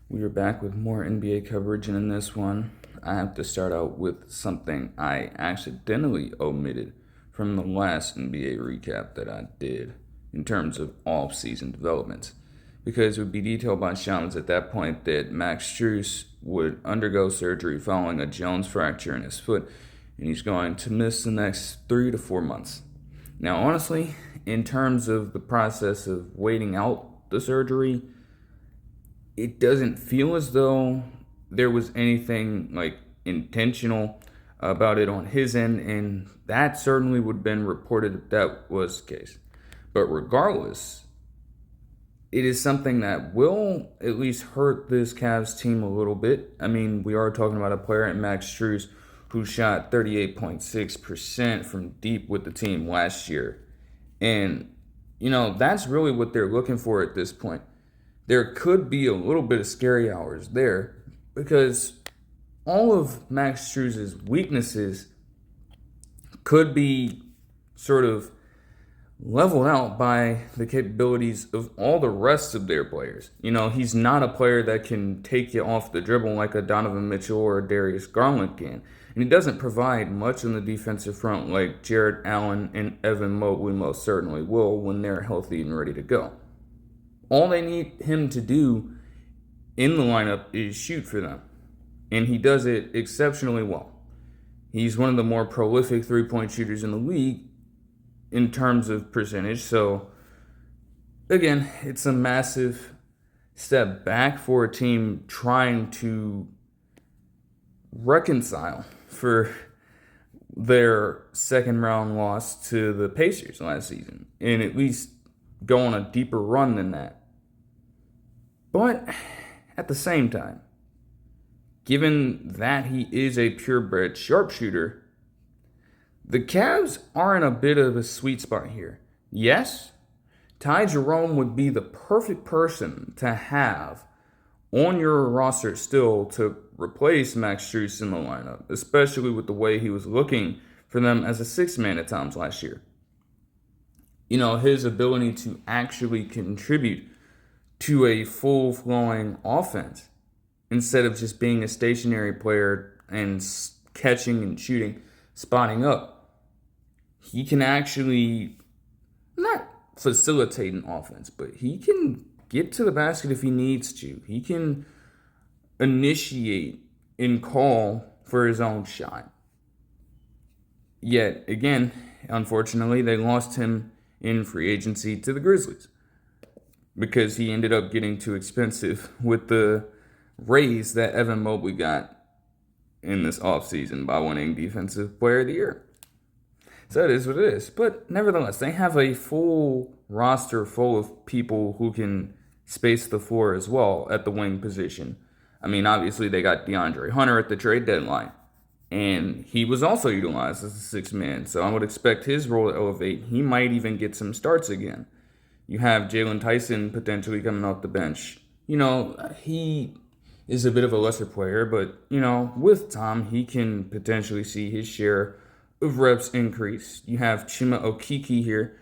We are back with more NBA coverage, and in this one, I have to start out with something I accidentally omitted from the last NBA recap that I did in terms of off-season developments. Because it would be detailed by Shams at that point that Max Strus would undergo surgery following a Jones fracture in his foot, and he's going to miss the next 3 to 4 months. Now, honestly, in terms of the process of waiting out the surgery, it doesn't feel as though there was anything like intentional about it on his end, and that certainly would have been reported if that was the case. But regardless, it is something that will at least hurt this Cavs team a little bit. I mean, we are talking about a player in Max Strus who shot 38.6% from deep with the team last year. And, that's really what they're looking for at this point. There could be a little bit of scary hours there because all of Max Strus's weaknesses could be sort of leveled out by the capabilities of all the rest of their players. He's not a player that can take you off the dribble like a Donovan Mitchell or a Darius Garland can. And he doesn't provide much on the defensive front like Jarrett Allen and Evan Mobley most certainly will when they're healthy and ready to go. All they need him to do in the lineup is shoot for them. And he does it exceptionally well. He's one of the more prolific three-point shooters in the league in terms of percentage. So, again, it's a massive step back for a team trying to reconcile for their second round loss to the Pacers last season and at least go on a deeper run than that. But at the same time, given that he is a purebred sharpshooter, the Cavs are in a bit of a sweet spot here. Yes, Ty Jerome would be the perfect person to have on your roster still to replace Max Strus in the lineup, especially with the way he was looking for them as a sixth man at times last year. His ability to actually contribute to a full-flowing offense instead of just being a stationary player and catching and shooting, spotting up. He can actually not facilitate an offense, but he can get to the basket if he needs to. He can initiate and call for his own shot. Yet, again, unfortunately, they lost him in free agency to the Grizzlies because he ended up getting too expensive with the raise that Evan Mobley got in this offseason by winning Defensive Player of the Year. So it is what it is. But nevertheless, they have a full roster full of people who can space the floor as well at the wing position. I mean, obviously they got DeAndre Hunter at the trade deadline, and he was also utilized as a sixth man, so I would expect his role to elevate. He might even get some starts again. You have Jalen Tyson potentially coming off the bench. He is a bit of a lesser player, but, with Tom, he can potentially see his share of reps increase. You have Chima Okeke here,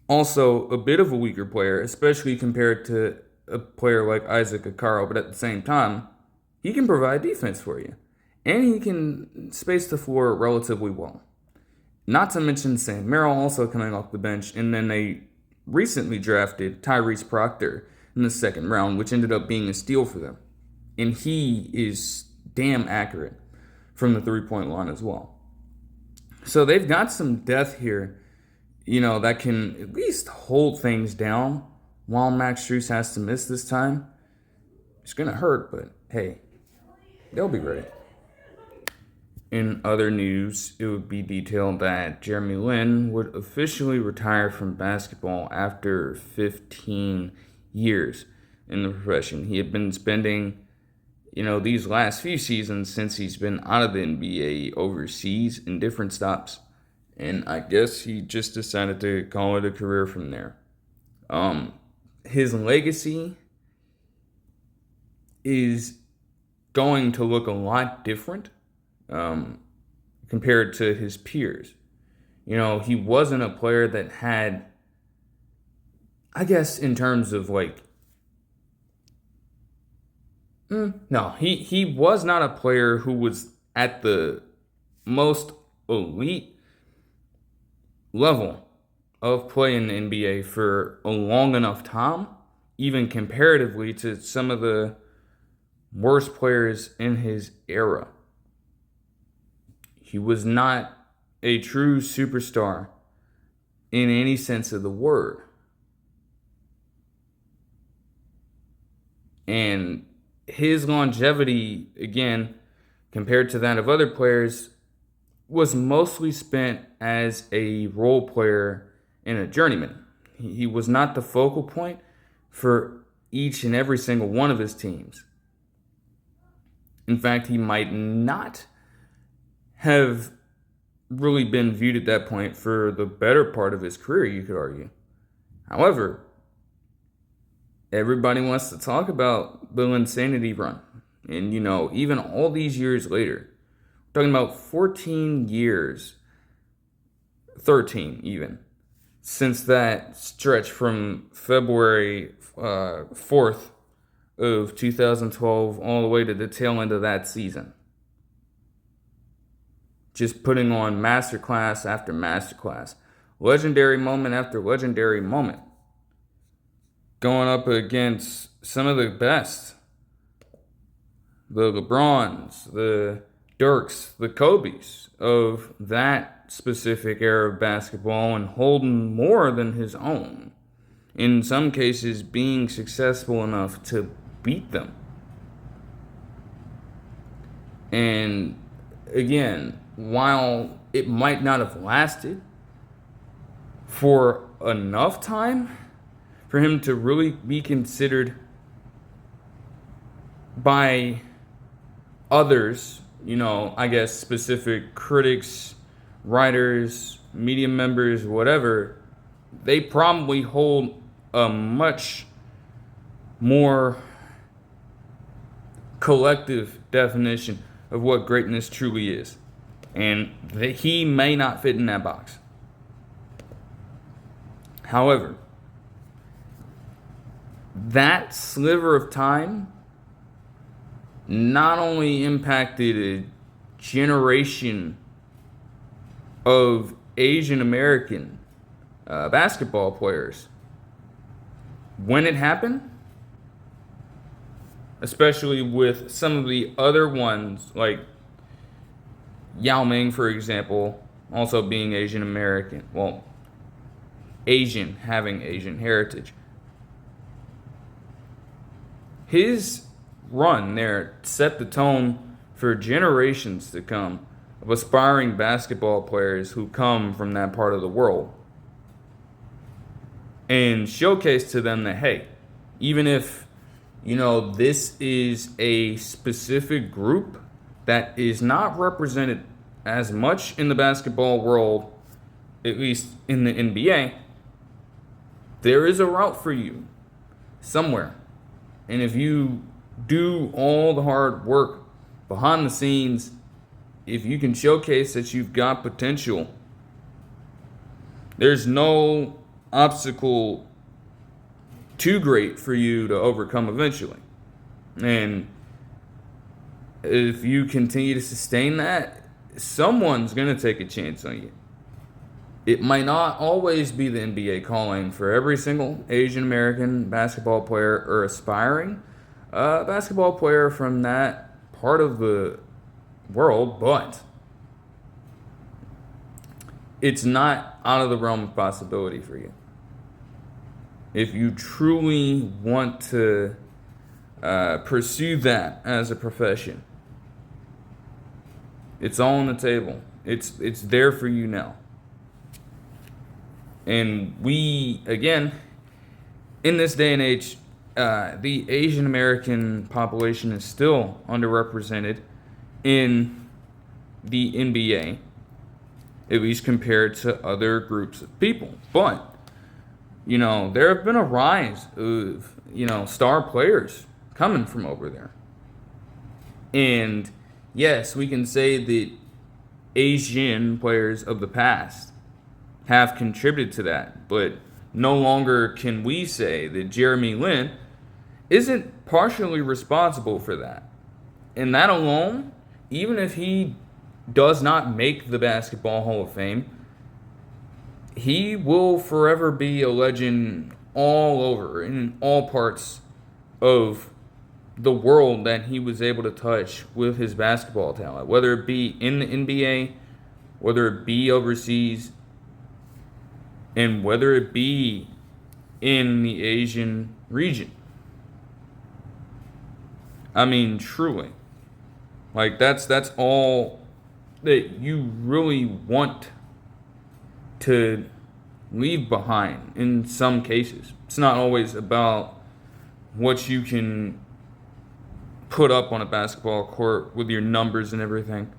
also a bit of a weaker player, especially compared to a player like Isaac Okoro, but at the same time, he can provide defense for you. And he can space the floor relatively well. Not to mention Sam Merrill also coming off the bench, and then they recently drafted Tyrese Proctor in the second round, which ended up being a steal for them. And he is damn accurate from the three-point line as well. So they've got some depth here, that can at least hold things down while Max Strus has to miss this time. It's going to hurt, but hey, they'll be ready. In other news, it would be detailed that Jeremy Lin would officially retire from basketball after 15 years in the profession. He had been spending, these last few seasons since he's been out of the NBA overseas in different stops. And I guess he just decided to call it a career from there. His legacy is going to look a lot different compared to his peers. He wasn't a player that had, I guess, in terms of like No, he was not a player who was at the most elite level of play in the NBA for a long enough time, even comparatively to some of the worst players in his era. He was not a true superstar in any sense of the word. And his longevity, again, compared to that of other players, was mostly spent as a role player and a journeyman. He was not the focal point for each and every single one of his teams. In fact, he might not have really been viewed at that point for the better part of his career, you could argue. However, everybody wants to talk about the insanity run. And, even all these years later, we're talking about 14 years, 13 even, since that stretch from February 4th of 2012 all the way to the tail end of that season. Just putting on masterclass after masterclass, legendary moment after legendary moment, going up against some of the best, the LeBrons, the Dirks, the Kobes of that specific era of basketball, and holding more than his own. In some cases, being successful enough to beat them. And again, while it might not have lasted for enough time for him to really be considered by others, I guess specific critics, writers, media members, whatever, they probably hold a much more collective definition of what greatness truly is. And he may not fit in that box. However, that sliver of time not only impacted a generation of Asian American basketball players. When it happened, especially with some of the other ones, like Yao Ming, for example, also being Asian American. Well, Asian, having Asian heritage. His run there set the tone for generations to come of aspiring basketball players who come from that part of the world. And showcase to them that, hey, even if, this is a specific group that is not represented as much in the basketball world, at least in the NBA, there is a route for you somewhere. And if you do all the hard work behind the scenes, if you can showcase that you've got potential, there's no obstacle too great for you to overcome eventually. And if you continue to sustain that, someone's going to take a chance on you. It might not always be the NBA calling for every single Asian American basketball player or aspiring basketball player from that part of the world, but it's not out of the realm of possibility for you. If you truly want to pursue that as a profession, it's all on the table. It's there for you now. And we, again, in this day and age, the Asian American population is still underrepresented in the NBA, at least compared to other groups of people. But, there have been a rise of, star players coming from over there. And yes, we can say that Asian players of the past have contributed to that, but no longer can we say that Jeremy Lin isn't partially responsible for that. And that alone, even if he does not make the Basketball Hall of Fame, he will forever be a legend all over, in all parts of the world that he was able to touch with his basketball talent, whether it be in the NBA, whether it be overseas, and whether it be in the Asian region. I mean, truly. Like, that's all that you really want to leave behind in some cases. It's not always about what you can put up on a basketball court with your numbers and everything.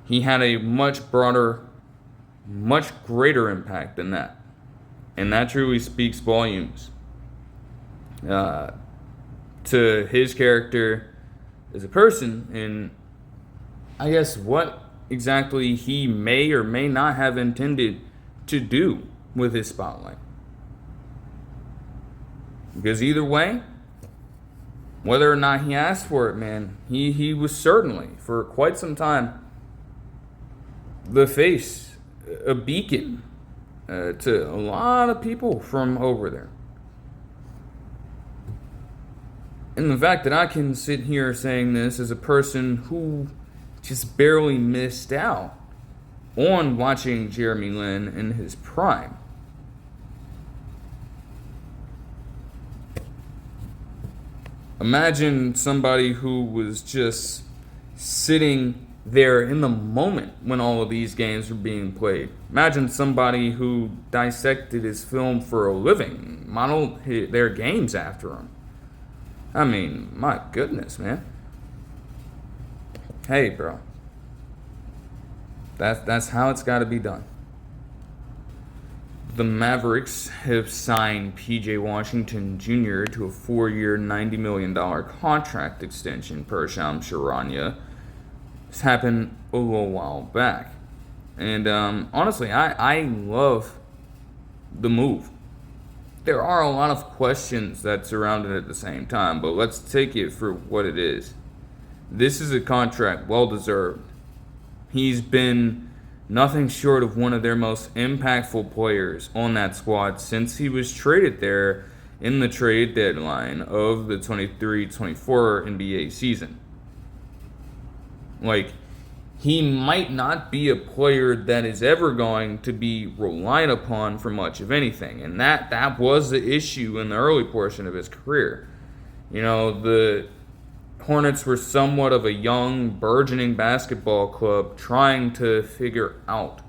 He had a much broader, much greater impact than that. And that truly speaks volumes to his character as a person, and I guess what exactly he may or may not have intended to do with his spotlight. Because either way, whether or not he asked for it, man, he was certainly, for quite some time, the face, a beacon to a lot of people from over there. And the fact that I can sit here saying this as a person who just barely missed out on watching Jeremy Lin in his prime. Imagine somebody who was just sitting there in the moment when all of these games were being played. Imagine somebody who dissected his film for a living, modeled their games after him. I mean, my goodness, man. Hey, bro. That's how it's got to be done. The Mavericks have signed P.J. Washington Jr. to a 4-year, $90 million contract extension per Shams Charania. This happened a little while back. And honestly, I love the move. There are a lot of questions that surround it at the same time, but let's take it for what it is. This is a contract well deserved. He's been nothing short of one of their most impactful players on that squad since he was traded there in the trade deadline of the 23-24 NBA season. Like, he might not be a player that is ever going to be relied upon for much of anything. And that was the issue in the early portion of his career. You know, the Hornets were somewhat of a young, burgeoning basketball club trying to figure out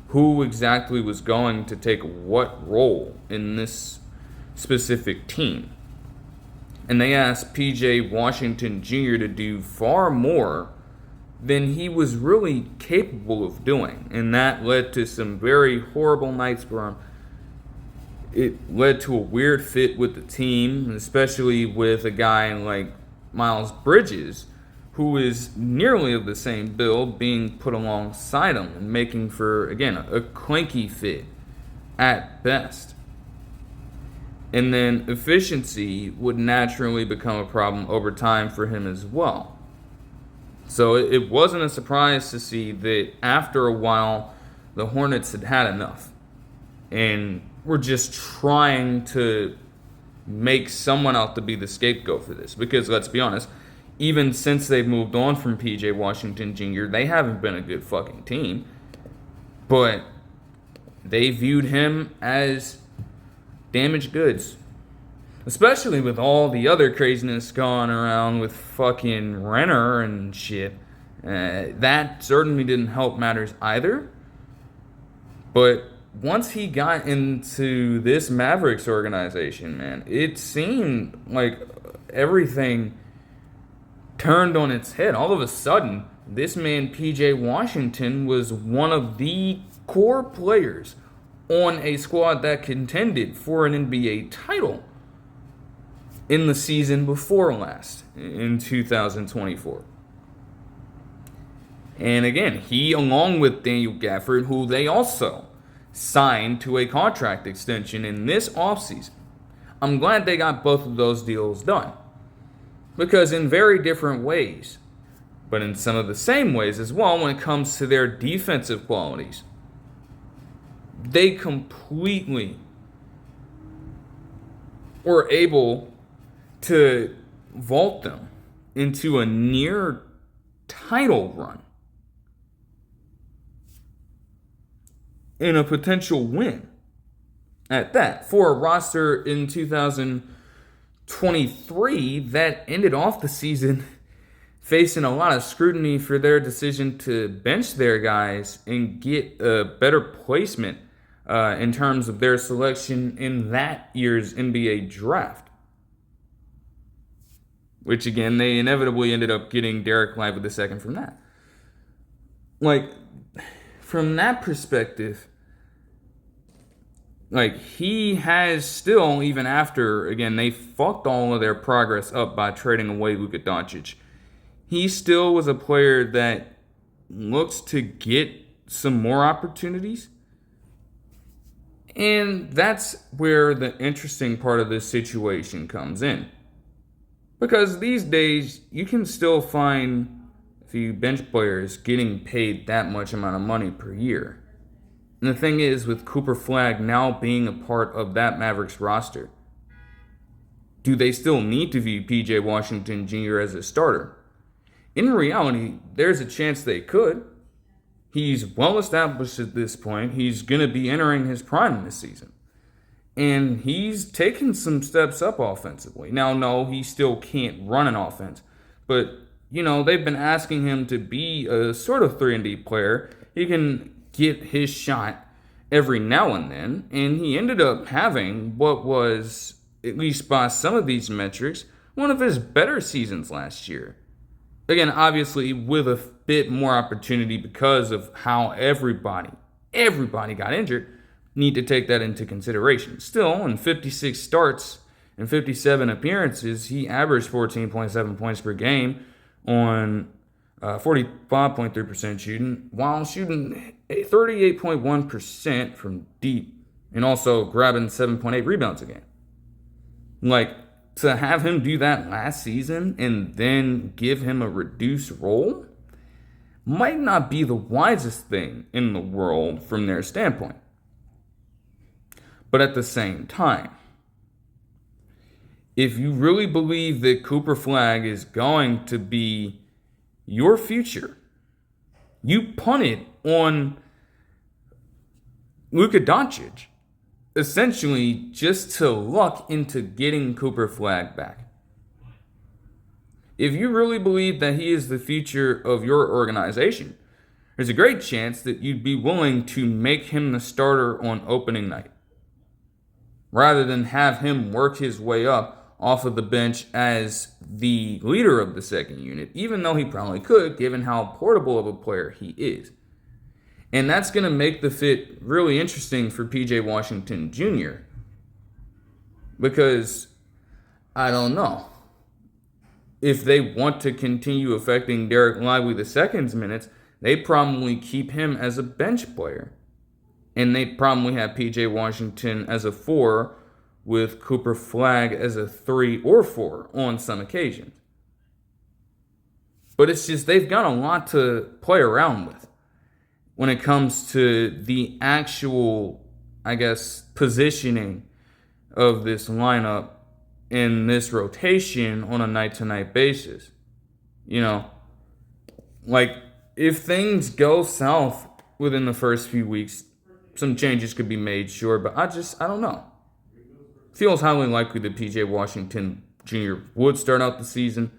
who exactly was going to take what role in this specific team. And they asked P.J. Washington Jr. to do far more than he was really capable of doing. And that led to some very horrible nights for him. It led to a weird fit with the team, especially with a guy like Miles Bridges, who is nearly of the same build, being put alongside him and making for, again, a clanky fit at best. And then efficiency would naturally become a problem over time for him as well. So it wasn't a surprise to see that after a while, the Hornets had had enough and were just trying to make someone out to be the scapegoat for this. Because let's be honest, even since they've moved on from P.J. Washington Jr., they haven't been a good fucking team. But they viewed him as damaged goods. Especially with all the other craziness going around with fucking Renner and shit. That certainly didn't help matters either. But once he got into this Mavericks organization, man, it seemed like everything turned on its head. All of a sudden, this man, P.J. Washington, was one of the core players on a squad that contended for an NBA title in the season before last, in 2024. And again, he, along with Daniel Gafford, who they also signed to a contract extension in this offseason. I'm glad they got both of those deals done. Because in very different ways, but in some of the same ways as well when it comes to their defensive qualities, they completely were able to vault them into a near title run and a potential win at that for a roster in 2023 that ended off the season facing a lot of scrutiny for their decision to bench their guys and get a better placement in terms of their selection in that year's NBA draft. Which, again, they inevitably ended up getting Derek Lively II from that. Like, from that perspective, like, he has still, even after, again, they fucked all of their progress up by trading away Luka Doncic. He still was a player that looks to get some more opportunities. And that's where the interesting part of this situation comes in. Because these days, you can still find a few bench players getting paid that much amount of money per year. And the thing is, with Cooper Flagg now being a part of that Mavericks roster, do they still need to view PJ Washington Jr. as a starter? In reality, there's a chance they could. He's well established at this point. He's going to be entering his prime this season. And he's taken some steps up offensively. Now, no, he still can't run an offense. But, they've been asking him to be a sort of 3-and-D player. He can get his shot every now and then. And he ended up having what was, at least by some of these metrics, one of his better seasons last year. Again, obviously, with a bit more opportunity because of how everybody got injured. Need to take that into consideration. Still, in 56 starts and 57 appearances, he averaged 14.7 points per game on 45.3% shooting, while shooting 38.1% from deep and also grabbing 7.8 rebounds a game. Like, to have him do that last season and then give him a reduced role might not be the wisest thing in the world from their standpoint. But at the same time, if you really believe that Cooper Flagg is going to be your future, you punted on Luka Doncic, essentially just to luck into getting Cooper Flagg back. If you really believe that he is the future of your organization, there's a great chance that you'd be willing to make him the starter on opening night, rather than have him work his way up off of the bench as the leader of the second unit, even though he probably could, given how portable of a player he is. And that's going to make the fit really interesting for PJ Washington Jr. Because, I don't know, if they want to continue affecting Derek Lively II's minutes, they probably keep him as a bench player. And they probably have PJ Washington as a 4 with Cooper Flagg as a 3 or 4 on some occasions. But it's just they've got a lot to play around with when it comes to the actual, positioning of this lineup in this rotation on a night-to-night basis. If things go south within the first few weeks, some changes could be made, sure, but I don't know. Feels highly likely that PJ Washington Jr. would start out the season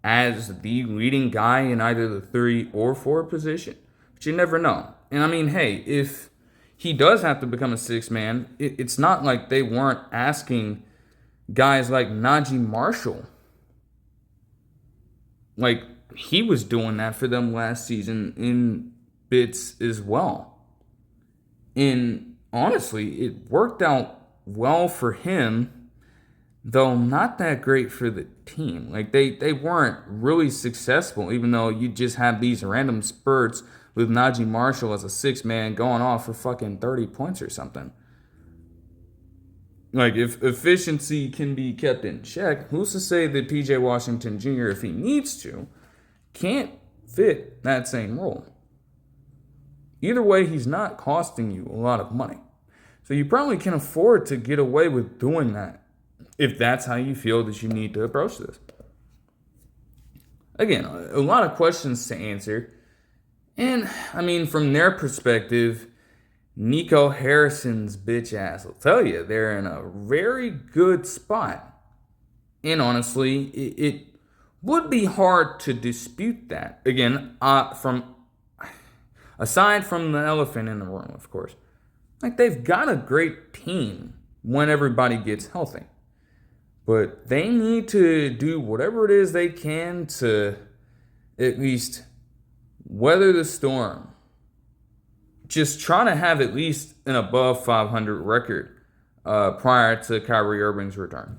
as the leading guy in either the 3 or 4 position. But you never know. And hey, if he does have to become a 6th man, it's not like they weren't asking guys like Najee Marshall. Like, he was doing that for them last season in bits as well. And honestly, it worked out well for him, though not that great for the team. Like, they weren't really successful, even though you just have these random spurts with Najee Marshall as a 6th man going off for fucking 30 points or something. Like, if efficiency can be kept in check, who's to say that PJ Washington Jr., if he needs to, can't fit that same role? Either way, he's not costing you a lot of money. So you probably can afford to get away with doing that if that's how you feel that you need to approach this. Again, a lot of questions to answer. And, I mean, from their perspective, Nico Harrison's bitch ass will tell you they're in a very good spot. And honestly, it would be hard to dispute that. Again, aside from the elephant in the room, of course. Like, they've got a great team when everybody gets healthy. But they need to do whatever it is they can to at least weather the storm. Just try to have at least an above 500 record prior to Kyrie Irving's return.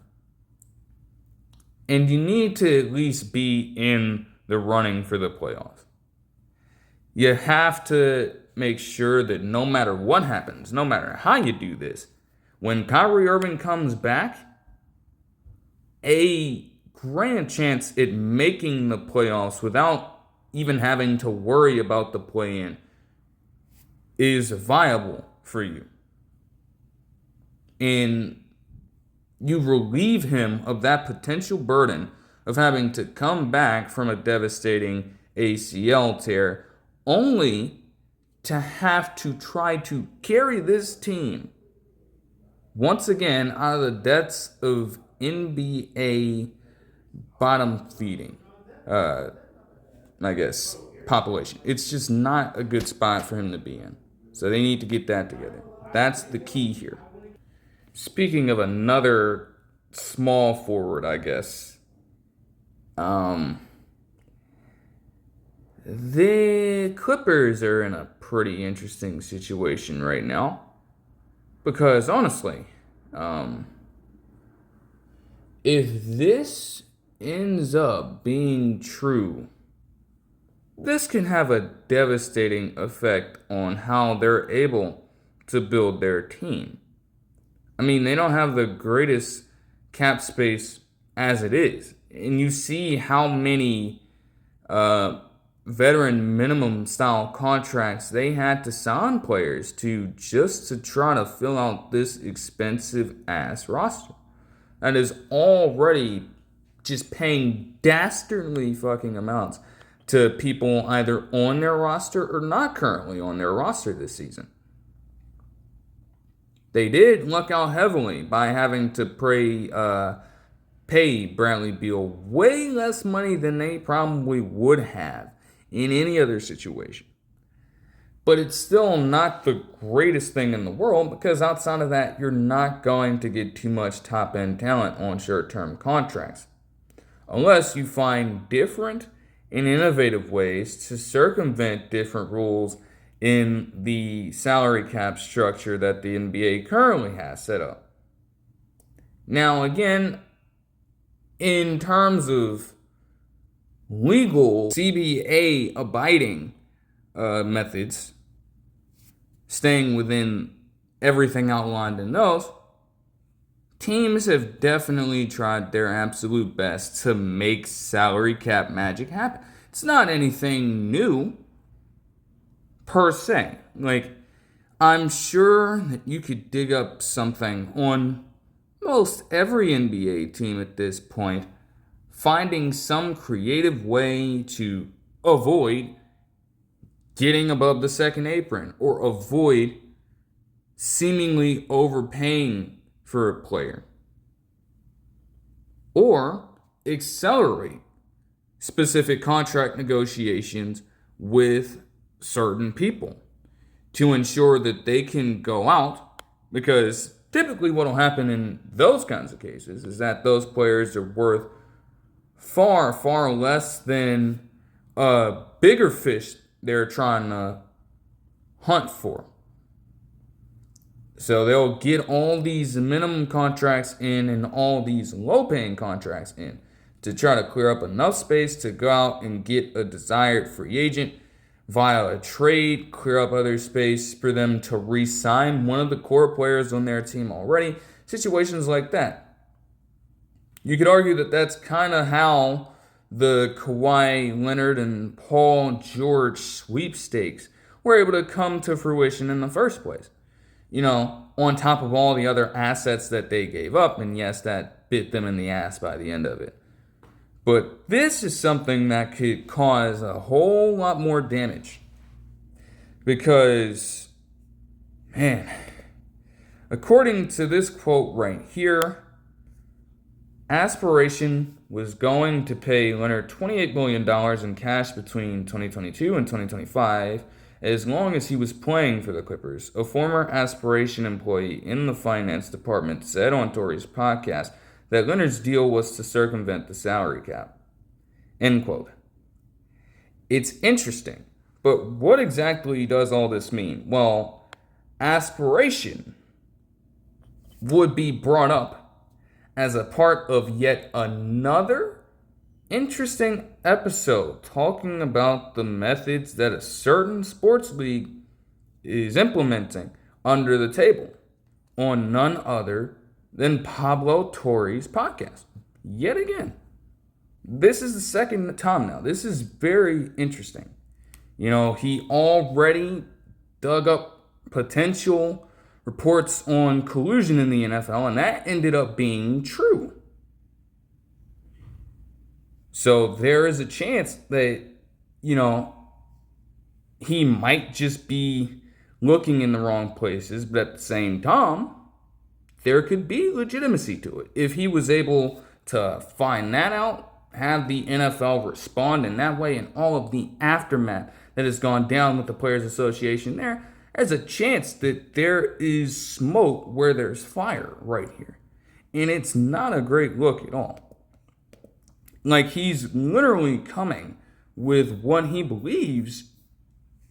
And you need to at least be in the running for the playoffs. You have to make sure that no matter what happens, no matter how you do this, when Kyrie Irving comes back, a grand chance at making the playoffs without even having to worry about the play-in is viable for you. And you relieve him of that potential burden of having to come back from a devastating ACL tear, only to have to try to carry this team once again out of the depths of NBA bottom feeding, population. It's just not a good spot for him to be in. So they need to get that together. That's the key here. Speaking of another small forward, I guess, the Clippers are in a pretty interesting situation right now. Because honestly, if this ends up being true, this can have a devastating effect on how they're able to build their team. I mean, they don't have the greatest cap space as it is. And you see how many veteran minimum style contracts they had to sign players to just to try to fill out this expensive ass roster. That is already just paying dastardly fucking amounts to people either on their roster or not currently on their roster this season. They did luck out heavily by having to pay Bradley Beal way less money than they probably would have in any other situation. But it's still not the greatest thing in the world, because outside of that, you're not going to get too much top-end talent on short-term contracts. Unless you find different and innovative ways to circumvent different rules in the salary cap structure that the NBA currently has set up. Now, again, in terms of legal CBA abiding methods, staying within everything outlined in those, teams have definitely tried their absolute best to make salary cap magic happen. It's not anything new per se. Like, I'm sure that you could dig up something on most every NBA team at this point, finding some creative way to avoid getting above the second apron or avoid seemingly overpaying for a player, or accelerate specific contract negotiations with certain people to ensure that they can go out, because typically what will happen in those kinds of cases is that those players are worth far, far less than a bigger fish they're trying to hunt for. So they'll get all these minimum contracts in and all these low-paying contracts in to try to clear up enough space to go out and get a desired free agent via a trade, clear up other space for them to re-sign one of the core players on their team already, situations like that. You could argue that that's kind of how the Kawhi Leonard and Paul George sweepstakes were able to come to fruition in the first place. On top of all the other assets that they gave up, and yes, that bit them in the ass by the end of it. But this is something that could cause a whole lot more damage. Because, man, according to this quote right here, Aspiration was going to pay Leonard $28 million in cash between 2022 and 2025 as long as he was playing for the Clippers. A former Aspiration employee in the finance department said on Torrey's podcast that Leonard's deal was to circumvent the salary cap. End quote. It's interesting, but what exactly does all this mean? Well, Aspiration would be brought up as a part of yet another interesting episode talking about the methods that a certain sports league is implementing under the table on none other than Pablo Torre's podcast. Yet again, this is the second time now. This is very interesting. He already dug up potential reports on collusion in the NFL, and that ended up being true. So there is a chance that, he might just be looking in the wrong places, but at the same time, there could be legitimacy to it. If he was able to find that out, have the NFL respond in that way, and all of the aftermath that has gone down with the Players Association there's a chance that there is smoke where there's fire right here. And it's not a great look at all. Like, he's literally coming with what he believes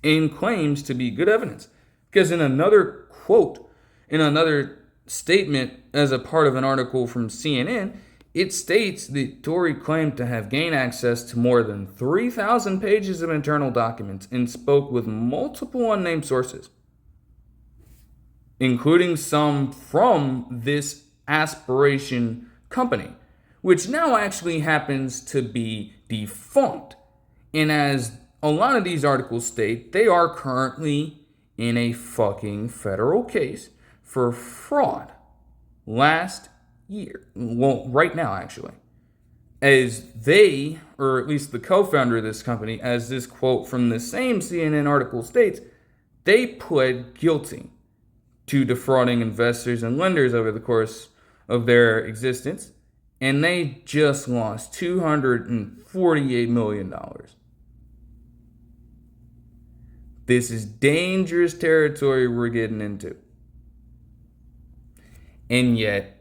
and claims to be good evidence. Because in another quote, in another statement as a part of an article from CNN, it states that Torrey claimed to have gained access to more than 3,000 pages of internal documents and spoke with multiple unnamed sources, including some from this Aspiration company, which now actually happens to be defunct. And as a lot of these articles state, they are currently in a fucking federal case for fraud last year. Well, right now, actually. As they, or at least the co-founder of this company, as this quote from the same CNN article states, they pled guilty to defrauding investors and lenders over the course of their existence, and they just lost $248 million. This is dangerous territory we're getting into. And yet,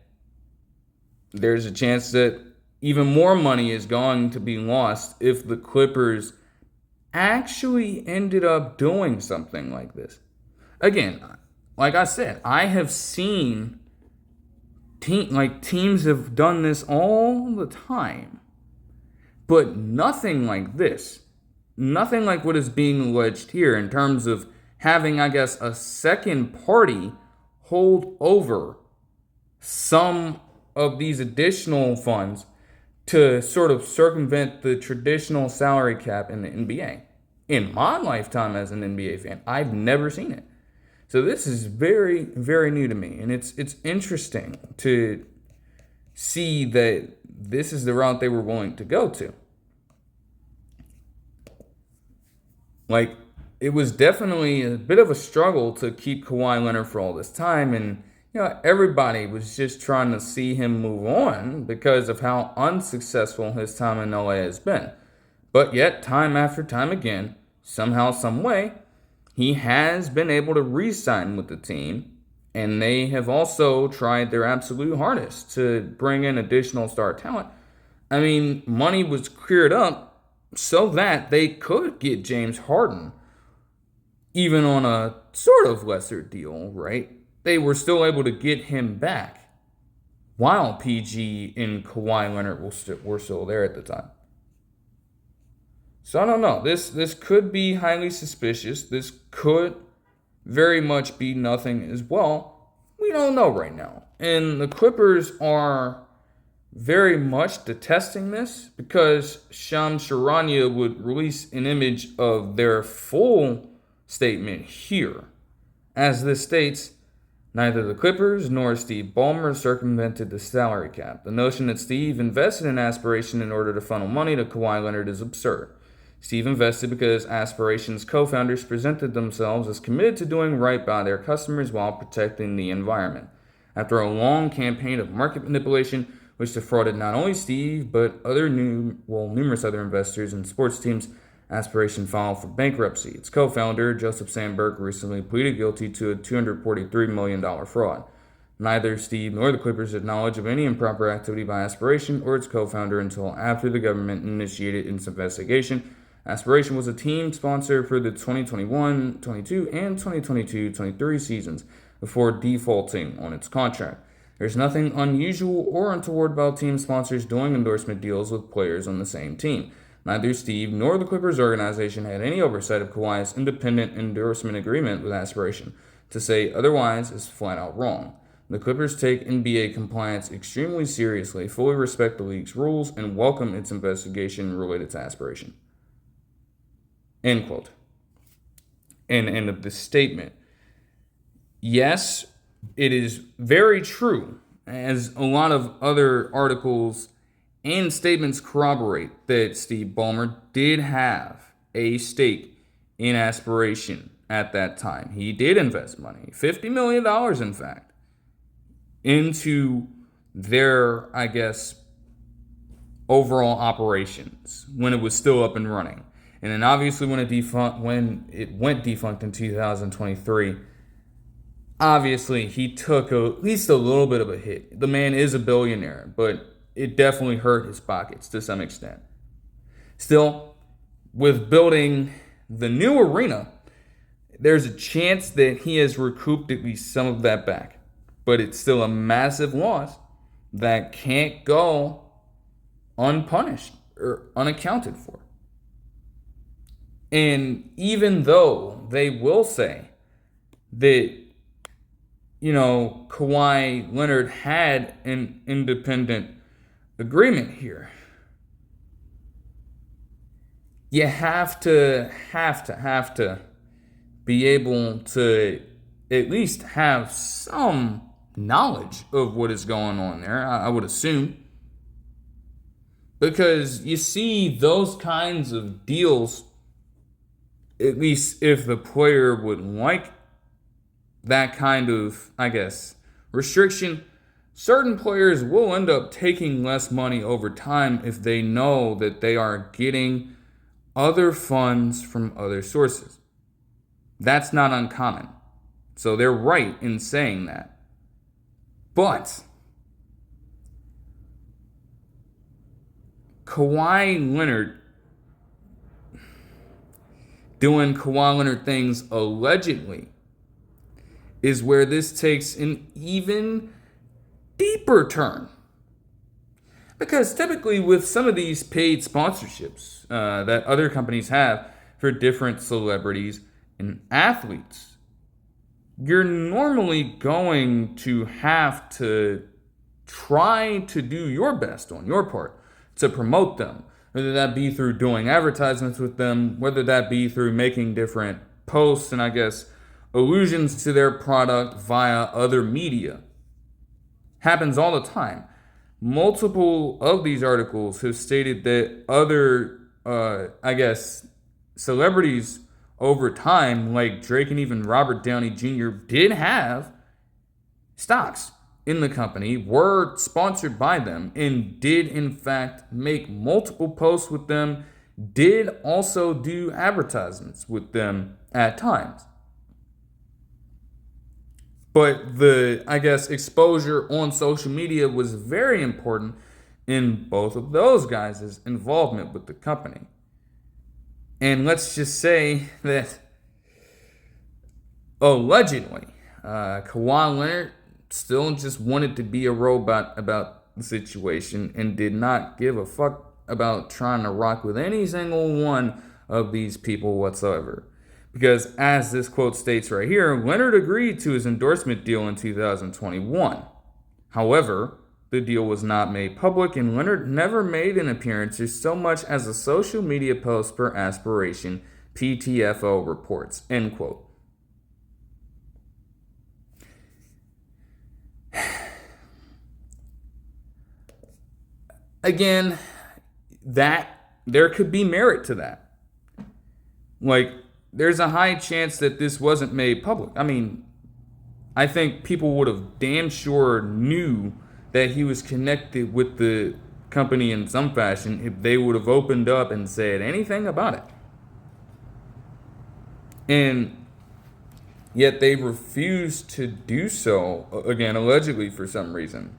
there's a chance that even more money is going to be lost if the Clippers actually ended up doing something like this. Again, like I said, I have seen teams have done this all the time. But nothing like this. Nothing like what is being alleged here in terms of having, I guess, a second party hold over some of these additional funds to sort of circumvent the traditional salary cap in the NBA. In my lifetime as an NBA fan, I've never seen it. So this is very, very new to me. And it's interesting to see that this is the route they were willing to go to. Like, it was definitely a bit of a struggle to keep Kawhi Leonard for all this time. And, everybody was just trying to see him move on because of how unsuccessful his time in LA has been. But yet, time after time again, somehow, some way, he has been able to re-sign with the team. And they have also tried their absolute hardest to bring in additional star talent. I mean, money was cleared up so that they could get James Harden, even on a sort of lesser deal, right? They were still able to get him back while PG and Kawhi Leonard were still there at the time. So I don't know. This could be highly suspicious. This could very much be nothing as well. We don't know right now. And the Clippers are very much detesting this because Shams Charania would release an image of their full statement here. As this states, neither the Clippers nor Steve Ballmer circumvented the salary cap. The notion that Steve invested in aspiration in order to funnel money to Kawhi Leonard is absurd. Steve invested because Aspiration's co-founders presented themselves as committed to doing right by their customers while protecting the environment. After a long campaign of market manipulation, which defrauded not only Steve but numerous other investors and sports teams, Aspiration filed for bankruptcy. Its co-founder, Joseph Sandberg, recently pleaded guilty to a $243 million fraud. Neither Steve nor the Clippers had knowledge of any improper activity by Aspiration or its co-founder until after the government initiated its investigation. Aspiration was a team sponsor for the 2021-22 and 2022-23 seasons before defaulting on its contract. There's nothing unusual or untoward about team sponsors doing endorsement deals with players on the same team. Neither Steve nor the Clippers organization had any oversight of Kawhi's independent endorsement agreement with Aspiration. To say otherwise is flat out wrong. The Clippers take NBA compliance extremely seriously, fully respect the league's rules, and welcome its investigation related to Aspiration. End quote. And end of this statement. Yes, it is very true, as a lot of other articles and statements corroborate, that Steve Ballmer did have a stake in Aspiration at that time. He did invest money, $50 million in fact, into their, overall operations when it was still up and running. And then obviously when it went defunct in 2023, obviously he took at least a little bit of a hit. The man is a billionaire, but it definitely hurt his pockets to some extent. Still, with building the new arena, there's a chance that he has recouped at least some of that back. But it's still a massive loss that can't go unpunished or unaccounted for. And even though they will say that, Kawhi Leonard had an independent agreement here, you have to be able to at least have some knowledge of what is going on there, I would assume. Because you see those kinds of deals, at least if the player would like that kind of, restriction, certain players will end up taking less money over time if they know that they are getting other funds from other sources. That's not uncommon. So they're right in saying that. But Kawhi Leonard doing Kawhi Leonard things allegedly is where this takes an even deeper turn. Because typically with some of these paid sponsorships that other companies have for different celebrities and athletes, you're normally going to have to try to do your best on your part to promote them, whether that be through doing advertisements with them, whether that be through making different posts and allusions to their product via other media. Happens all the time. Multiple of these articles have stated that other, celebrities over time, like Drake and even Robert Downey Jr., did have stocks in the company, were sponsored by them, and did in fact make multiple posts with them, did also do advertisements with them at times. But the, exposure on social media was very important in both of those guys' involvement with the company. And let's just say that allegedly, Kawhi Leonard still just wanted to be a robot about the situation and did not give a fuck about trying to rock with any single one of these people whatsoever. Because as this quote states right here, Leonard agreed to his endorsement deal in 2021. However, the deal was not made public, and Leonard never made an appearance or so much as a social media post per aspiration, PTFO reports. End quote. Again, that there could be merit to that. Like, there's a high chance that this wasn't made public. I mean, I think people would have damn sure knew that he was connected with the company in some fashion if they would have opened up and said anything about it. And yet they refused to do so, again, allegedly for some reason.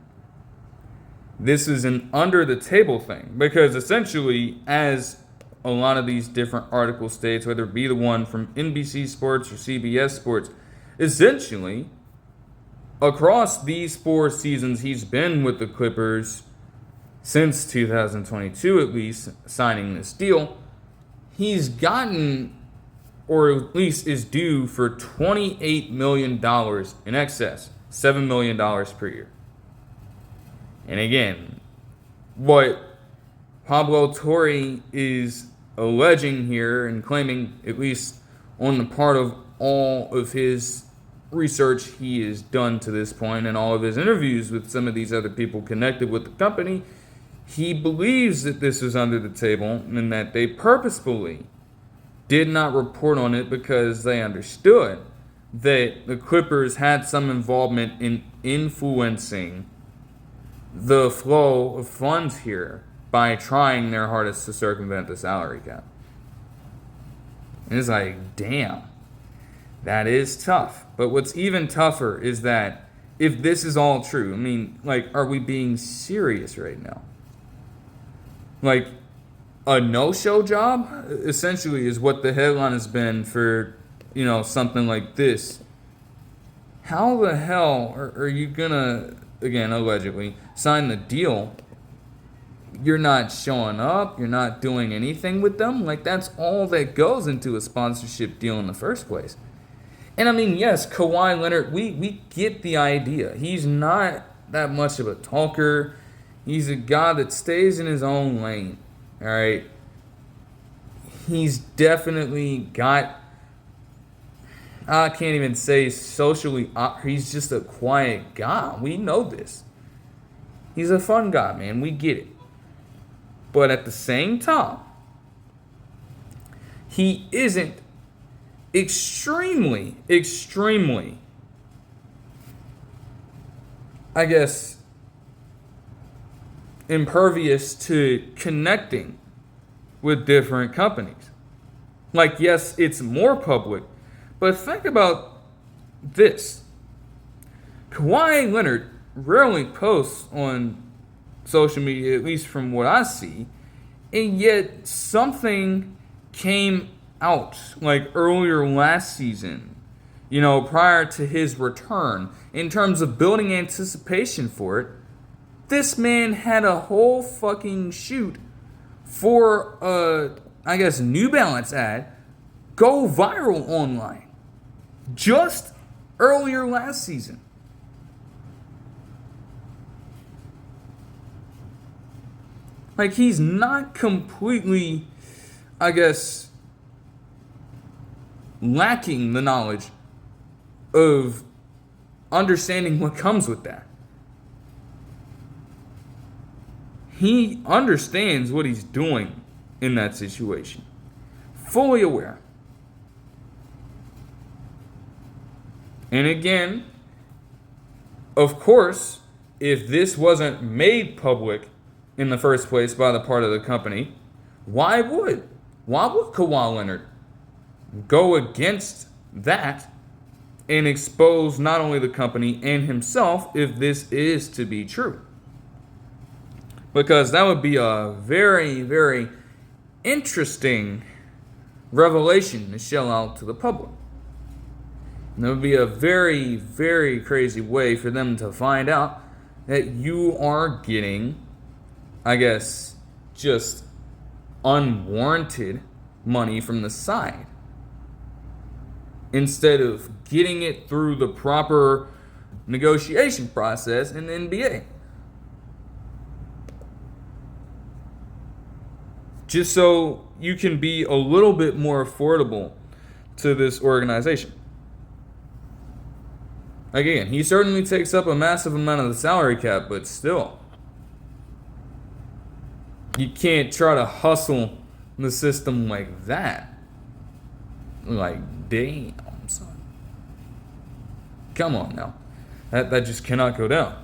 This is an under the table thing because essentially, as a lot of these different articles states, whether it be the one from NBC Sports or CBS Sports, essentially, across these 4 seasons he's been with the Clippers, since 2022 at least, signing this deal, he's gotten, or at least is due for $28 million in excess, $7 million per year. And again, what Pablo Torre is alleging here and claiming, at least on the part of all of his research he has done to this point and all of his interviews with some of these other people connected with the company, he believes that this is under the table and that they purposefully did not report on it because they understood that the Clippers had some involvement in influencing the flow of funds here by trying their hardest to circumvent the salary cap. And it's like, damn, that is tough. But what's even tougher is that if this is all true, I mean, like, are we being serious right now? Like, a no-show job, essentially, is what the headline has been for, something like this. How the hell are you gonna, again, allegedly, sign the deal? You're not showing up. You're not doing anything with them. Like, that's all that goes into a sponsorship deal in the first place. And I mean, yes, Kawhi Leonard, we get the idea. He's not that much of a talker. He's a guy that stays in his own lane. All right. He's definitely got, I can't even say socially, he's just a quiet guy. We know this. He's a fun guy, man. We get it. But at the same time, he isn't extremely, I guess, impervious to connecting with different companies. Like, yes, it's more public, but think about this. Kawhi Leonard rarely posts on social media, at least from what I see, and yet something came out like earlier last season, prior to his return, in terms of building anticipation for it. This man had a whole fucking shoot for a, New Balance ad go viral online just earlier last season. Like, he's not completely, lacking the knowledge of understanding what comes with that. He understands what he's doing in that situation. Fully aware. And again, of course, if this wasn't made public in the first place by the part of the company, why would Kawhi Leonard go against that and expose not only the company and himself if this is to be true? Because that would be a very, very interesting revelation to shell out to the public. And that would be a very, very crazy way for them to find out that you are getting, just unwarranted money from the side. instead of getting it through the proper negotiation process in the NBA. Just so you can be a little bit more affordable to this organization. Again, he certainly takes up a massive amount of the salary cap, but still, you can't try to hustle the system like that. Like, damn, son. Come on now. That just cannot go down.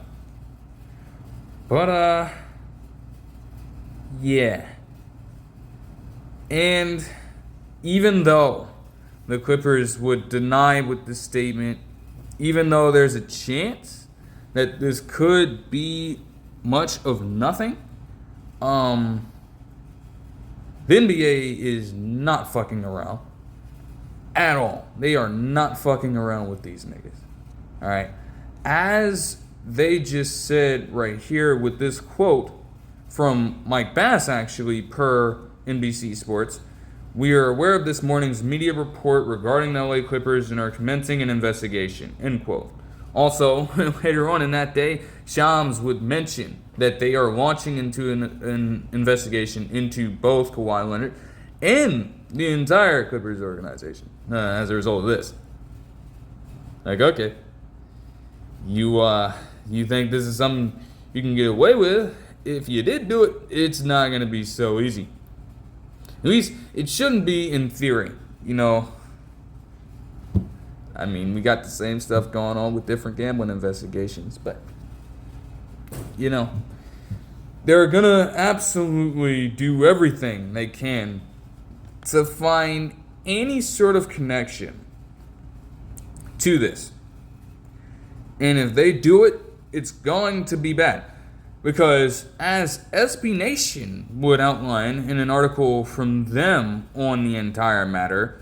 But, yeah. And even though the Clippers would deny with this statement, even though there's a chance that this could be much of nothing, the NBA is not fucking around at all. They are not fucking around with these niggas. All right. As they just said right here with this quote from Mike Bass, actually, per NBC Sports, we are aware of this morning's media report regarding the LA Clippers and are commencing an investigation, end quote. Also, later on in that day, Shams would mention that they are launching into an investigation into both Kawhi Leonard and the entire Clippers organization as a result of this. Like, okay, you think this is something you can get away with? If you did do it, it's not going to be so easy. At least it shouldn't be in theory, you know. I mean, we got the same stuff going on with different gambling investigations, but, you know, they're going to absolutely do everything they can to find any sort of connection to this. And if they do it, it's going to be bad. Because as SB Nation would outline in an article from them on the entire matter,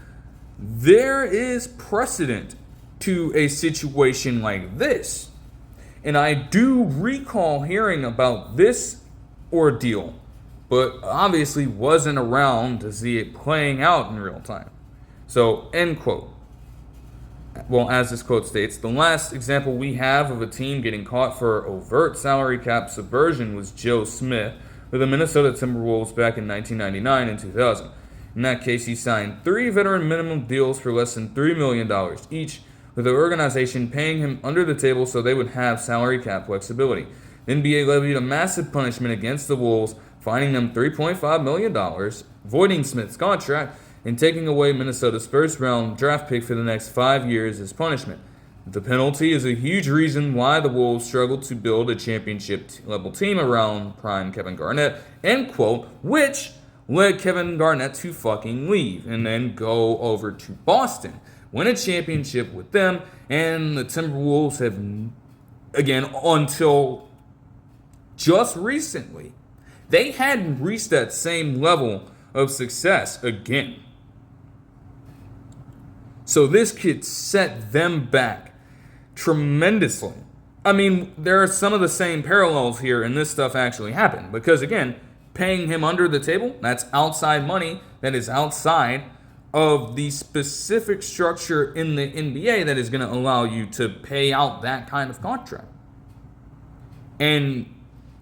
there is precedent to a situation like this. And I do recall hearing about this ordeal, but obviously wasn't around to see it playing out in real time. So, end quote. Well, as this quote states, the last example we have of a team getting caught for overt salary cap subversion was Joe Smith with the Minnesota Timberwolves back in 1999 and 2000. In that case, he signed 3 veteran minimum deals for less than $3 million each, with the organization paying him under the table so they would have salary cap flexibility. The NBA levied a massive punishment against the Wolves, fining them $3.5 million, voiding Smith's contract, and taking away Minnesota's first-round draft pick for the next 5 years as punishment. The penalty is a huge reason why the Wolves struggled to build a championship-level team around prime Kevin Garnett, end quote, which led Kevin Garnett to fucking leave and then go over to Boston, win a championship with them, and the Timberwolves have, again, until just recently, they hadn't reached that same level of success again. So this could set them back tremendously. I mean, there are some of the same parallels here, and this stuff actually happened. Because again, paying him under the table, that's outside money that is outside of the specific structure in the NBA that is going to allow you to pay out that kind of contract. And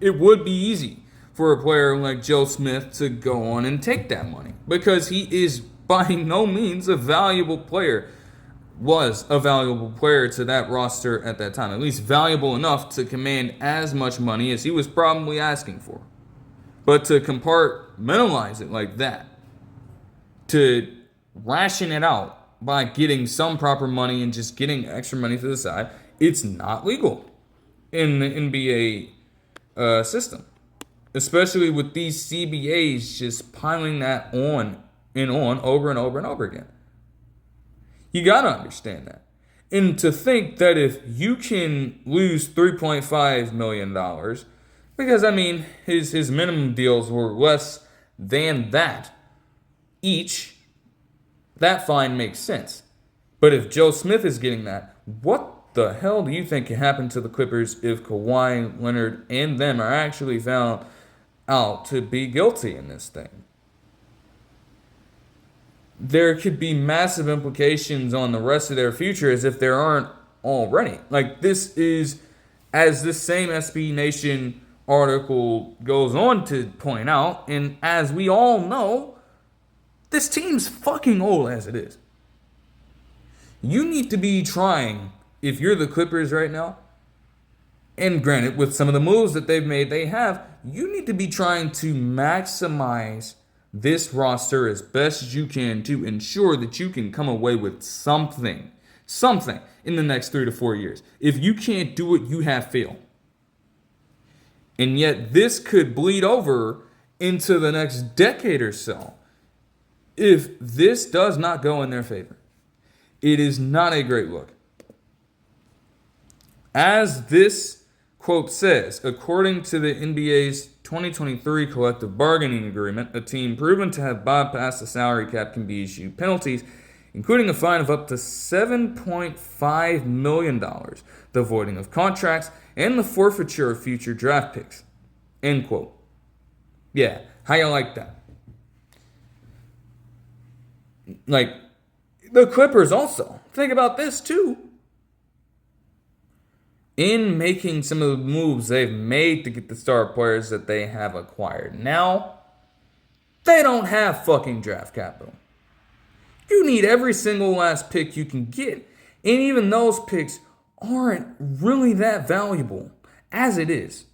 it would be easy for a player like Joe Smith to go on and take that money because he is by no means a valuable player, was a valuable player to that roster at that time, at least valuable enough to command as much money as he was probably asking for. But to compartmentalize it like that, to ration it out by getting some proper money and just getting extra money to the side, it's not legal in the NBA system. Especially with these CBAs just piling that on and on over and over and over again. You gotta understand that. And to think that if you can lose $3.5 million, because I mean, his minimum deals were less than that each, that fine makes sense. But if Joe Smith is getting that, what the hell do you think can happen to the Clippers if Kawhi Leonard and them are actually found out to be guilty in this thing? there could be massive implications on the rest of their future as if there aren't already. Like, this is, as this same SB Nation article goes on to point out, and as we all know, this team's fucking old as it is. You need to be trying, if you're the Clippers right now, and granted, with some of the moves that they've made, you need to be trying to maximize this roster as best as you can to ensure that you can come away with something in the next 3 to 4 years. If you can't do it, you have failed. And yet this could bleed over into the next decade or so if this does not go in their favor. It is not a great look. As this quote says, according to the NBA's 2023 collective bargaining agreement, a team proven to have bypassed the salary cap can be issued penalties, including a fine of up to $7.5 million, the voiding of contracts, and the forfeiture of future draft picks. End quote. Yeah, how you like that? Like, the Clippers also. Think about this too. In making some of the moves they've made to get the star players that they have acquired. Now, they don't have fucking draft capital. You need every single last pick you can get. And even those picks aren't really that valuable as it is.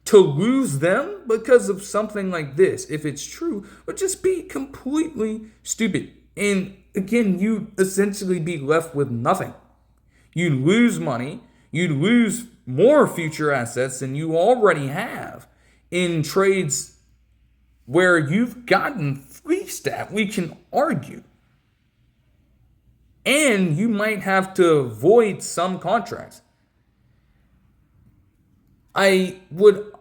To lose them because of something like this, if it's true, would just be completely stupid. And again, you'd essentially be left with nothing. You'd lose money. You'd lose more future assets than you already have in trades where you've gotten fleeced at, we can argue. And you might have to void some contracts. I would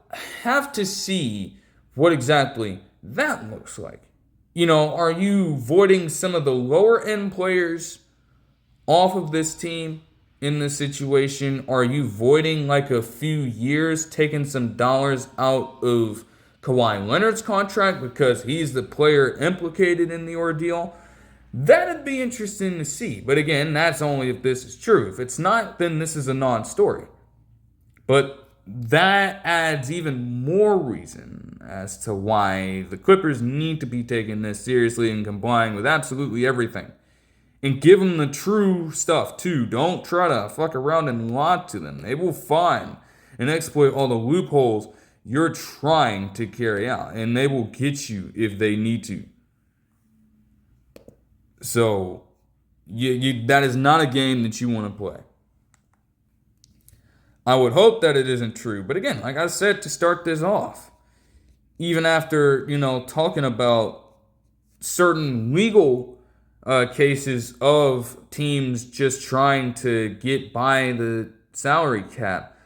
have to see what exactly that looks like. You know, are you voiding some of the lower end players off of this team in this situation? Are you voiding like a few years, taking some dollars out of Kawhi Leonard's contract because he's the player implicated in the ordeal? That'd be interesting to see. But again, that's only if this is true. If it's not, then this is a non-story. But that adds even more reason as to why the Clippers need to be taking this seriously and complying with absolutely everything. And give them the true stuff too. Don't try to fuck around and lie to them. They will find and exploit all the loopholes you're trying to carry out. And they will get you if they need to. So, that is not a game that you want to play. I would hope that it isn't true. But again, like I said to start this off, even after, talking about certain legal cases of teams just trying to get by the salary cap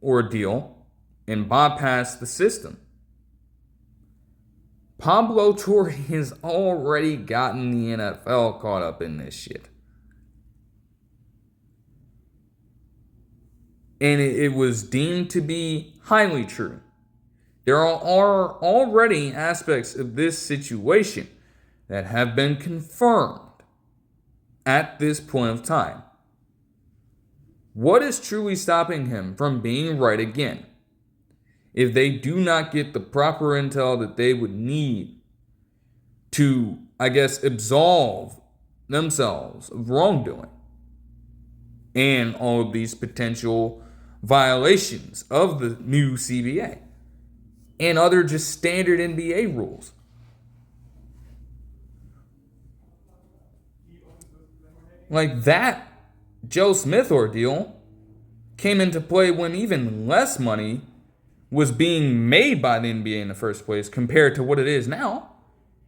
ordeal and bypass the system. Pablo Torre has already gotten the NFL caught up in this shit. And it was deemed to be highly true. There are already aspects of this situation that have been confirmed at this point of time. What is truly stopping him from being right again? If they do not get the proper intel that they would need to, absolve themselves of wrongdoing and all of these potential violations of the new CBA and other just standard NBA rules. Like that Joe Smith ordeal came into play when even less money was being made by the NBA in the first place compared to what it is now.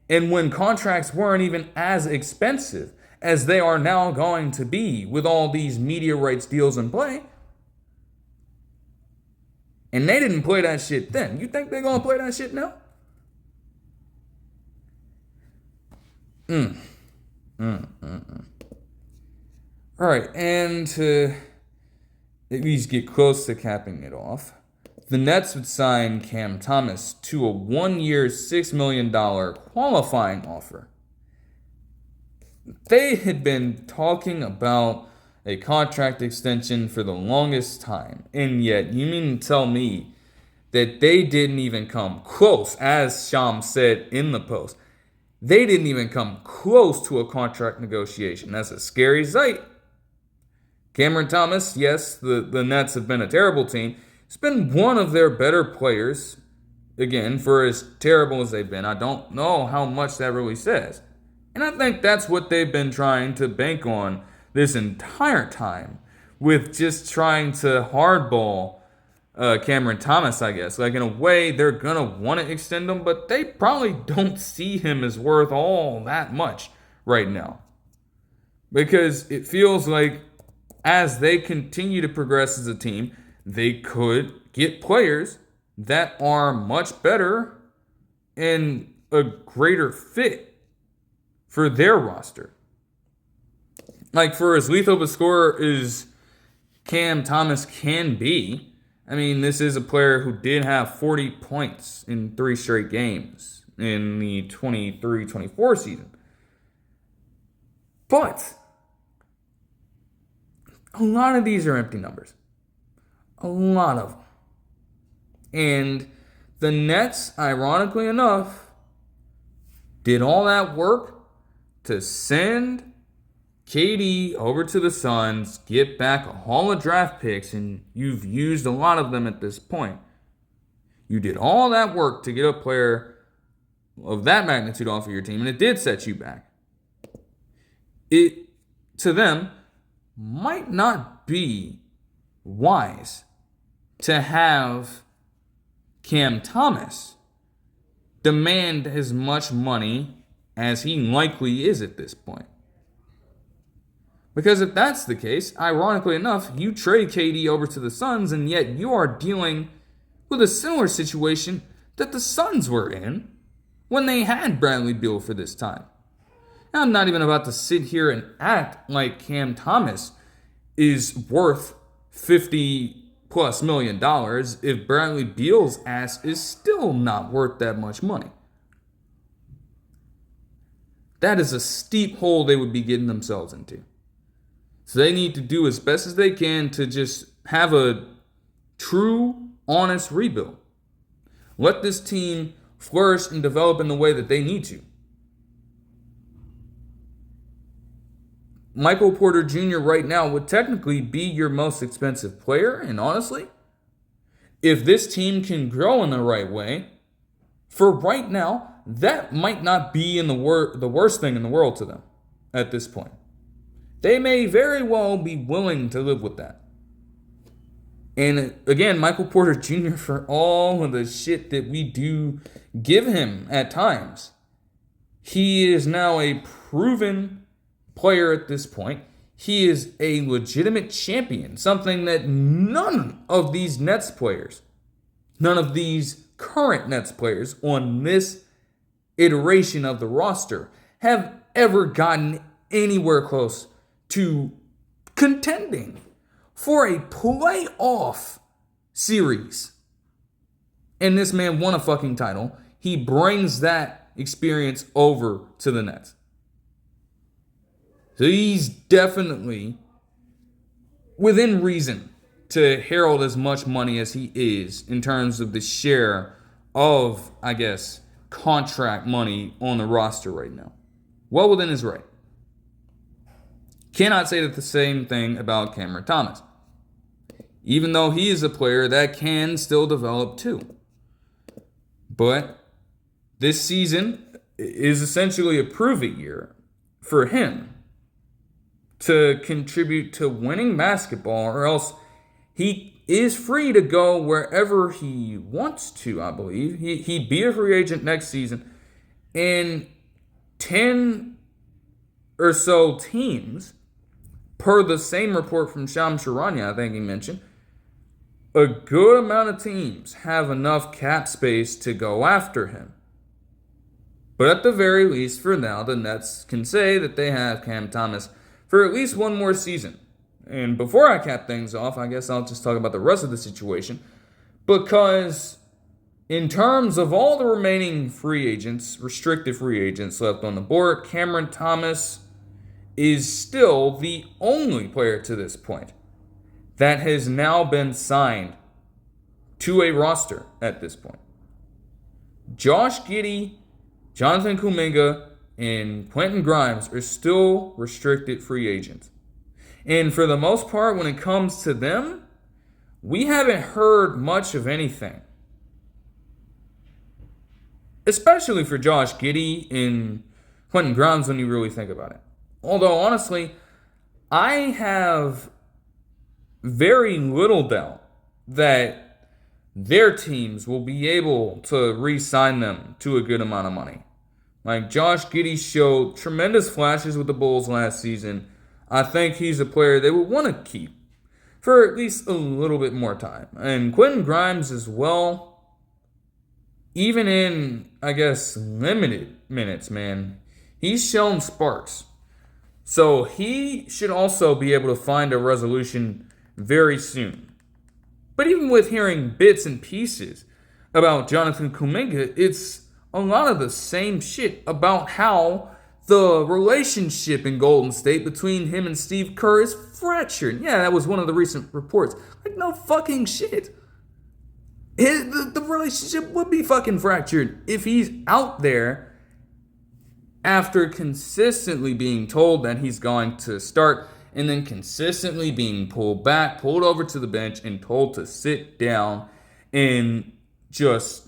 And when contracts weren't even as expensive as they are now going to be with all these media rights deals in play. And they didn't play that shit then. You think they're going to play that shit now? All right, and to at least get close to capping it off, the Nets would sign Cam Thomas to a 1-year, $6 million qualifying offer They had been talking about a contract extension for the longest time, and yet you mean to tell me that they didn't even come close, as Sham said in the post, they didn't even come close to a contract negotiation. That's a scary sight. Cameron Thomas, yes, the Nets have been a terrible team. He's been one of their better players. Again, for as terrible as they've been, I don't know how much that really says. And I think that's what they've been trying to bank on this entire time, with just trying to hardball Cameron Thomas, I guess. Like, in a way, they're going to want to extend him, but they probably don't see him as worth all that much right now. Because it feels like as they continue to progress as a team, they could get players that are much better and a greater fit for their roster. Like, for as lethal of a scorer as Cam Thomas can be, I mean, this is a player who did have 40 points in 3 straight games in the 23-24 season. But a lot of these are empty numbers. A lot of them. And the Nets, ironically enough, did all that work to send KD over to the Suns, get back a haul of draft picks, and you've used a lot of them at this point. You did all that work to get a player of that magnitude off of your team, and it did set you back. It, to them, might not be wise to have Cam Thomas demand as much money as he likely is at this point. Because if that's the case, ironically enough, you trade KD over to the Suns, and yet you are dealing with a similar situation that the Suns were in when they had Bradley Beal for this time. Now, I'm not even about to sit here and act like Cam Thomas is worth $50+ million if Bradley Beal's ass is still not worth that much money. That is a steep hole they would be getting themselves into. So they need to do as best as they can to just have a true, honest rebuild. Let this team flourish and develop in the way that they need to. Michael Porter Jr. right now would technically be your most expensive player, and honestly, if this team can grow in the right way, for right now, that might not be the worst thing in the world to them at this point. They may very well be willing to live with that. And again, Michael Porter Jr., for all of the shit that we do give him at times, he is now a proven player at this point. He is a legitimate champion, something that none of these Nets players, none of these current Nets players on this iteration of the roster have ever gotten anywhere close to contending for a playoff series. And this man won a fucking title. He brings that experience over to the Nets. So he's definitely within reason to herald as much money as he is in terms of the share of, I guess, contract money on the roster right now. Well within his right. Cannot say the same thing about Cameron Thomas, even though he is a player that can still develop too. But this season is essentially a prove-it year for him to contribute to winning basketball, or else he is free to go wherever he wants to, I believe. He'd be a free agent next season, and 10 or so teams, per the same report from Shams Charania, I think he mentioned, a good amount of teams have enough cap space to go after him. But at the very least, for now, the Nets can say that they have Cam Thomas for at least one more season. And before I cap things off, I guess I'll just talk about the rest of the situation. Because in terms of all the remaining free agents, restricted free agents left on the board, Cameron Thomas is still the only player to this point that has now been signed to a roster at this point. Josh Giddey, Jonathan Kuminga, and Quentin Grimes are still restricted free agents. And for the most part, when it comes to them, we haven't heard much of anything. Especially for Josh Giddey and Quentin Grimes when you really think about it. Although, honestly, I have very little doubt that their teams will be able to re-sign them to a good amount of money. Like, Josh Giddey showed tremendous flashes with the Bulls last season. I think he's a player they would want to keep for at least a little bit more time. And Quentin Grimes as well, even in, I guess, limited minutes, man, he's shown sparks. So he should also be able to find a resolution very soon. But even with hearing bits and pieces about Jonathan Kuminga, it's a lot of the same shit about how the relationship in Golden State between him and Steve Kerr is fractured. Yeah, that was one of the recent reports. Like, no fucking shit. The relationship would be fucking fractured if he's out there after consistently being told that he's going to start and then consistently being pulled back, pulled over to the bench, and told to sit down and just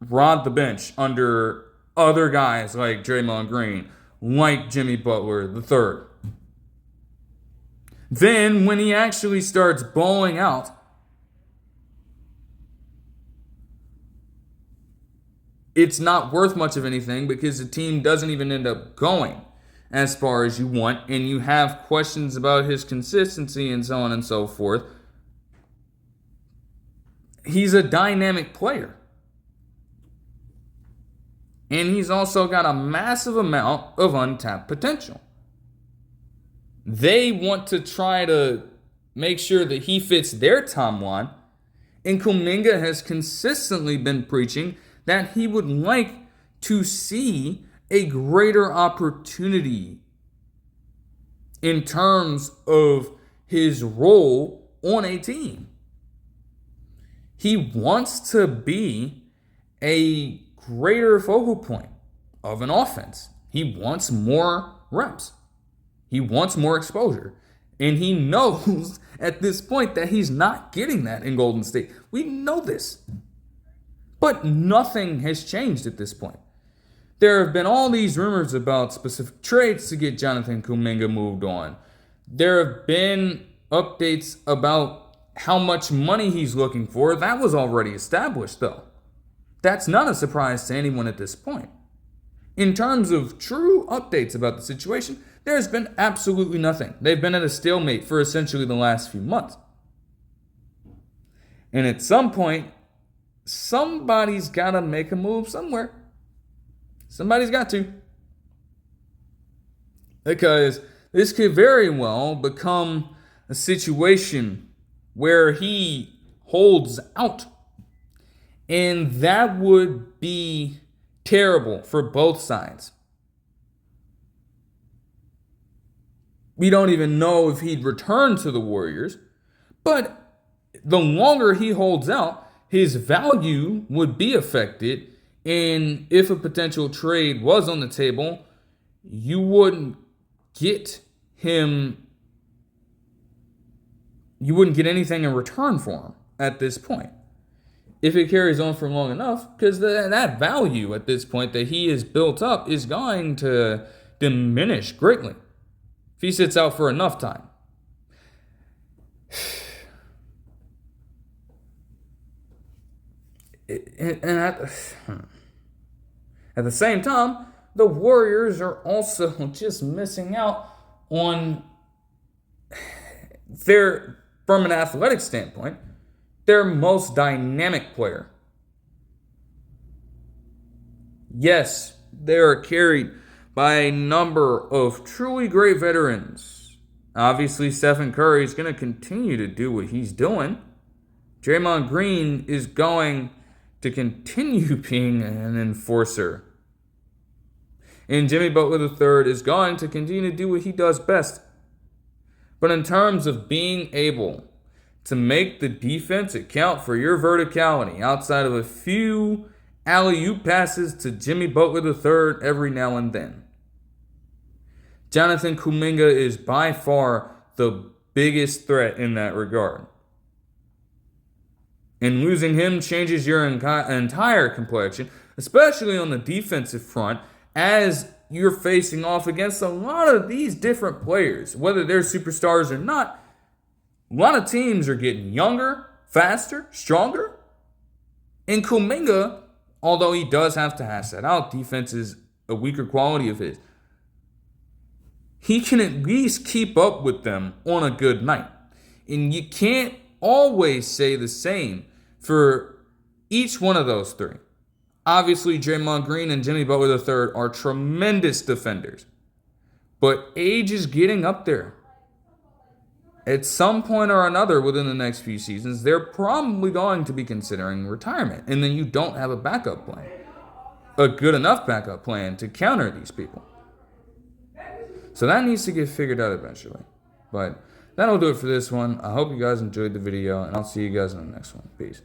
rod the bench under other guys like Draymond Green, like Jimmy Butler III. Then, when he actually starts balling out, it's not worth much of anything because the team doesn't even end up going as far as you want, and you have questions about his consistency and so on and so forth. He's a dynamic player. And he's also got a massive amount of untapped potential. They want to try to make sure that he fits their timeline, and Kuminga has consistently been preaching that he would like to see a greater opportunity in terms of his role on a team. He wants to be a greater focal point of an offense. He wants more reps. He wants more exposure. And he knows at this point that he's not getting that in Golden State. We know this. But nothing has changed at this point. There have been all these rumors about specific trades to get Jonathan Kuminga moved on. There have been updates about how much money he's looking for. That was already established, though. That's not a surprise to anyone at this point. In terms of true updates about the situation, there's been absolutely nothing. They've been at a stalemate for essentially the last few months. And at some point, somebody's got to make a move somewhere. Somebody's got to. Because this could very well become a situation where he holds out. And that would be terrible for both sides. We don't even know if he'd return to the Warriors. But the longer he holds out, his value would be affected. And if a potential trade was on the table, you wouldn't get him. You wouldn't get anything in return for him at this point. If it carries on for long enough, because that value at this point that he has built up is going to diminish greatly if he sits out for enough time. And at the same time, the Warriors are also just missing out on from an athletic standpoint, their most dynamic player. Yes, they are carried by a number of truly great veterans. Obviously, Stephen Curry is going to continue to do what he's doing. Draymond Green is going to continue being an enforcer. And Jimmy Butler III is going to continue to do what he does best. But in terms of being able to make the defense account for your verticality outside of a few alley-oop passes to Jimmy Butler III every now and then, Jonathan Kuminga is by far the biggest threat in that regard. And losing him changes your entire complexion, especially on the defensive front, as you're facing off against a lot of these different players, whether they're superstars or not. A lot of teams are getting younger, faster, stronger. And Kuminga, although he does have to hash that out, defense is a weaker quality of his, he can at least keep up with them on a good night. And you can't always say the same for each one of those three. Obviously, Draymond Green and Jimmy Butler III are tremendous defenders. But age is getting up there. At some point or another within the next few seasons, they're probably going to be considering retirement. And then you don't have a backup plan. A good enough backup plan to counter these people. So that needs to get figured out eventually. But that'll do it for this one. I hope you guys enjoyed the video, and I'll see you guys in the next one. Peace.